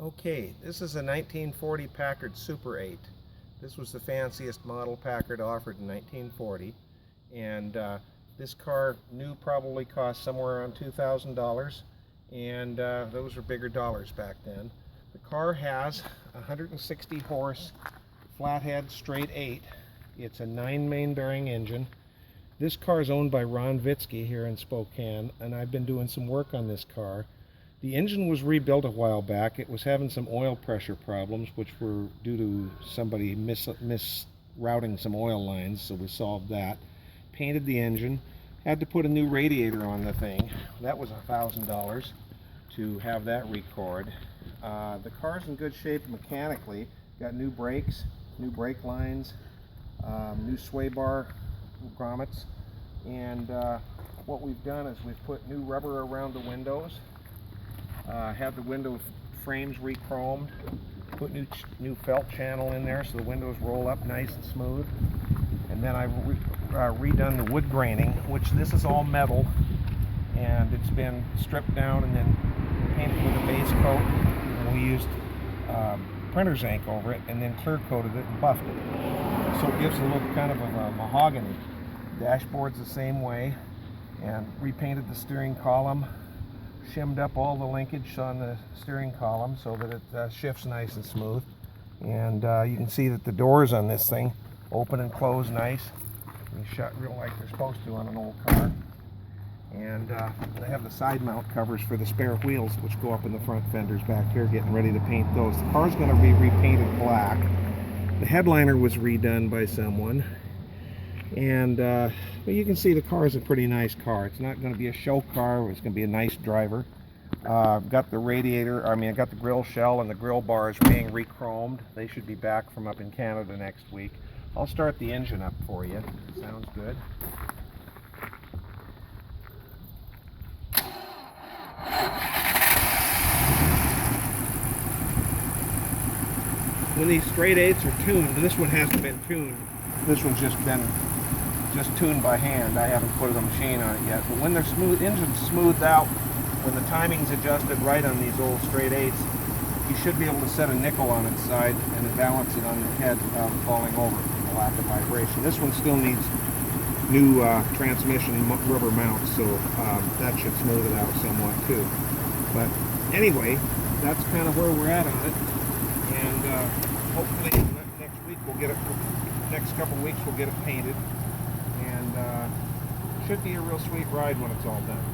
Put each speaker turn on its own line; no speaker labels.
Okay, this is a 1940 Packard Super 8. This was the fanciest model Packard offered in 1940, and this car new probably cost somewhere around $2,000, and those were bigger dollars back then. The car has 160 horse flathead straight 8. It's a 9 main bearing engine. This car is owned by Vietzke here in Spokane, and I've been doing some work on this car. The engine was rebuilt a while back. It was having some oil pressure problems, which were due to somebody misrouting some oil lines, so we solved that. Painted the engine, had to put a new radiator on the thing. That was $1,000 to have that record. The car's in good shape mechanically. Got new brakes, new brake lines, new sway bar grommets, and what we've done is we've put new rubber around the windows. Had the window frames re-chromed, put new felt channel in there so the windows roll up nice and smooth. And then I've redone the wood graining, which this is all metal, and it's been stripped down and then painted with a base coat. And we used printer's ink over it and then clear coated it and buffed it. So it gives a look kind of a mahogany. Dashboard's the same way, and repainted the steering column. Shimmed up all the linkage on the steering column so that it shifts nice and smooth. And you can see that the doors on this thing open and close nice. They shut real like they're supposed to on an old car. And they have the side mount covers for the spare wheels, which go up in the front fenders back here, getting ready to paint those. The car's going to be repainted black. The headliner was redone by someone. And but you can see the car is a pretty nice car. It's not going to be a show car. It's going to be a nice driver. I've got the I got the grill shell and the grill bars being re-chromed. They should be back from up in Canada next week. I'll start the engine up for you. Sounds good. When these straight 8s are tuned, this one hasn't been tuned. This one's just tuned by hand. I haven't put a machine on it yet. But when they're smooth, engine's smoothed out, when the timing's adjusted right on these old straight 8s, you should be able to set a nickel on its side and balance it on the head without falling over from the lack of vibration. This one still needs new transmission rubber mounts, so that should smooth it out somewhat too. But anyway, that's kind of where we're at on it, and hopefully next week we'll get it. Next couple weeks we'll get it painted, and should be a real sweet ride when it's all done.